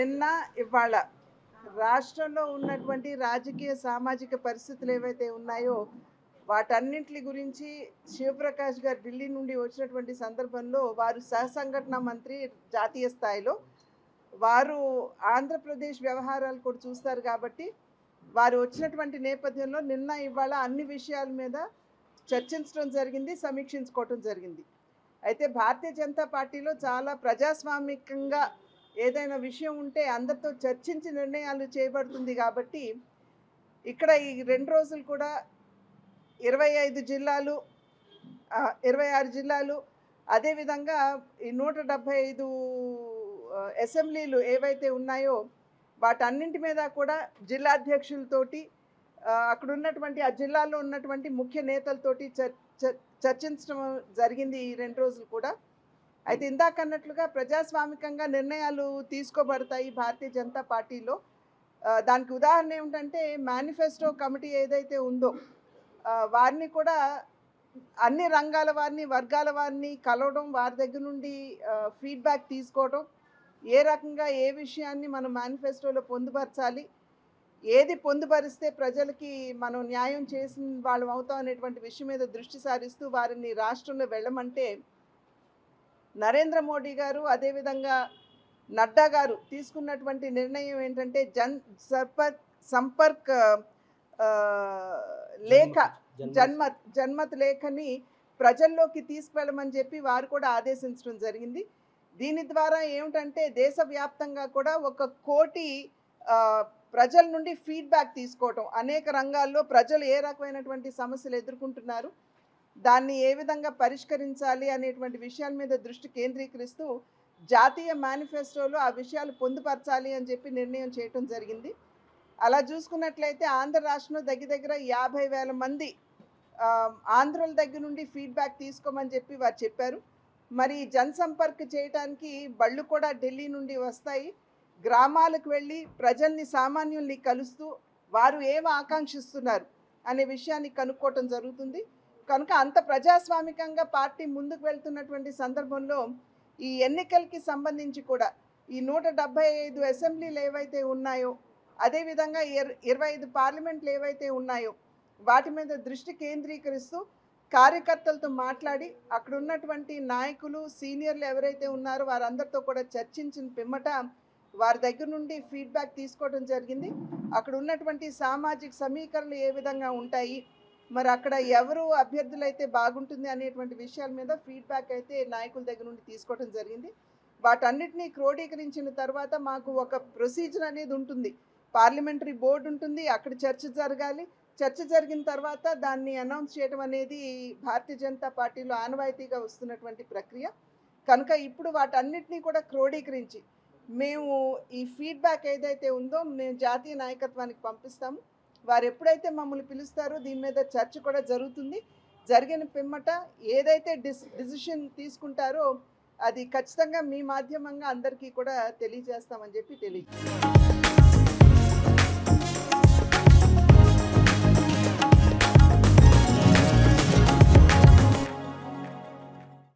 నిన్న ఇవాళ రాష్ట్రంలో ఉన్నటువంటి రాజకీయ సామాజిక పరిస్థితులు ఏవైతే ఉన్నాయో వాటన్నింటి గురించి శివప్రకాష్ గారు ఢిల్లీ నుండి వచ్చినటువంటి సందర్భంలో వారు సహసంఘటన మంత్రి జాతీయ స్థాయిలో వారు ఆంధ్రప్రదేశ్ వ్యవహారాలు కూడా చూస్తారు కాబట్టి వారు వచ్చినటువంటి నేపథ్యంలో నిన్న ఇవాళ అన్ని విషయాల మీద చర్చించడం జరిగింది, సమీక్షించుకోవటం జరిగింది. అయితే భారతీయ జనతా పార్టీలో చాలా ప్రజాస్వామికంగా ఏదైనా విషయం ఉంటే అందరితో చర్చించి నిర్ణయాలు చేయబడుతుంది కాబట్టి ఇక్కడ ఈ 2 రోజులు కూడా 25 జిల్లాలు 26 జిల్లాలు అదేవిధంగా ఈ 175 అసెంబ్లీలు ఏవైతే ఉన్నాయో వాటన్నింటి మీద కూడా జిల్లాధ్యక్షులతోటి అక్కడ ఉన్నటువంటి ఆ జిల్లాలో ఉన్నటువంటి ముఖ్య నేతలతోటి చర్చించడం జరిగింది ఈ 2 రోజులు కూడా. అయితే ఇందాక అన్నట్లుగా ప్రజాస్వామికంగా నిర్ణయాలు తీసుకోబడతాయి భారతీయ జనతా పార్టీలో. దానికి ఉదాహరణ ఏమిటంటే మేనిఫెస్టో కమిటీ ఏదైతే ఉందో వారిని కూడా అన్ని రంగాల వారిని వర్గాల వారిని కలవడం, వారి దగ్గర నుండి ఫీడ్బ్యాక్ తీసుకోవడం, ఏ రకంగా ఏ విషయాన్ని మనం మేనిఫెస్టోలో పొందుపరచాలి, ఏది పొందుపరిస్తే ప్రజలకి మనం న్యాయం చేసిన వాళ్ళం అవుతాం అనేటువంటి విషయం మీద దృష్టి సారిస్తూ వారిని రాష్ట్రంలో వెళ్ళమంటే నరేంద్ర మోడీ గారు అదేవిధంగా నడ్డా గారు తీసుకున్నటువంటి నిర్ణయం ఏంటంటే సంపర్క్ లేఖ జన్మత్ లేఖని ప్రజల్లోకి తీసుకువెళ్ళమని చెప్పి వారు కూడా ఆదేశించడం జరిగింది. దీని ద్వారా ఏమిటంటే దేశవ్యాప్తంగా కూడా 1 కోటి ప్రజల నుండి ఫీడ్బ్యాక్ తీసుకోవటం, అనేక రంగాల్లో ప్రజలు ఏ రకమైనటువంటి సమస్యలు ఎదుర్కొంటున్నారు, దాన్ని ఏ విధంగా పరిష్కరించాలి అనేటువంటి విషయాల మీద దృష్టి కేంద్రీకరిస్తూ జాతీయ మేనిఫెస్టోలో ఆ విషయాలు పొందుపరచాలి అని చెప్పి నిర్ణయం చేయటం జరిగింది. అలా చూసుకున్నట్లయితే ఆంధ్ర రాష్ట్రంలో దగ్గర 50,000 మంది ఆంధ్రుల దగ్గర నుండి ఫీడ్బ్యాక్ తీసుకోమని చెప్పి వారు చెప్పారు. మరి జనసంపర్క్ చేయడానికి బళ్ళు కూడా ఢిల్లీ నుండి వస్తాయి. గ్రామాలకు వెళ్ళి ప్రజల్ని సామాన్యుల్ని కలుస్తూ వారు ఏమి ఆకాంక్షిస్తున్నారు అనే విషయాన్ని కనుక్కోవటం జరుగుతుంది. కనుక అంత ప్రజాస్వామికంగా పార్టీ ముందుకు వెళ్తున్నటువంటి సందర్భంలో ఈ ఎన్నికలకి సంబంధించి కూడా ఈ 175 అసెంబ్లీలు ఏవైతే ఉన్నాయో అదేవిధంగా 25 పార్లమెంట్లు ఏవైతే ఉన్నాయో వాటి మీద దృష్టి కేంద్రీకరిస్తూ కార్యకర్తలతో మాట్లాడి అక్కడ ఉన్నటువంటి నాయకులు సీనియర్లు ఎవరైతే ఉన్నారో వారందరితో కూడా చర్చించిన పిమ్మట వారి దగ్గర నుండి ఫీడ్బ్యాక్ తీసుకోవడం జరిగింది. అక్కడ ఉన్నటువంటి సామాజిక సమీకరణలు ఏ విధంగా ఉంటాయి, మరి అక్కడ ఎవరు అభ్యర్థులు అయితే బాగుంటుంది అనేటువంటి విషయాల మీద ఫీడ్బ్యాక్ అయితే నాయకుల దగ్గర నుండి తీసుకోవడం జరిగింది. వాటన్నిటినీ క్రోడీకరించిన తర్వాత మాకు ఒక ప్రొసీజర్ అనేది ఉంటుంది, పార్లమెంటరీ బోర్డు ఉంటుంది, అక్కడ చర్చ జరగాలి. చర్చ జరిగిన తర్వాత దాన్ని అనౌన్స్ చేయడం అనేది భారతీయ జనతా పార్టీలో ఆనవాయితీగా వస్తున్నటువంటి ప్రక్రియ. కనుక ఇప్పుడు వాటన్నిటినీ కూడా క్రోడీకరించి మేము ఈ ఫీడ్బ్యాక్ ఏదైతే ఉందో మేము జాతీయ నాయకత్వానికి పంపిస్తాము. వారు ఎప్పుడైతే మమ్మల్ని పిలుస్తారో దీని మీద చర్చ కూడా జరుగుతుంది. జరిగిన పిమ్మట ఏదైతే డిసిషన్ తీసుకుంటారో అది ఖచ్చితంగా మీ మాధ్యమంగా అందరికీ కూడా తెలియజేస్తామని చెప్పి తెలియజేస్తాం.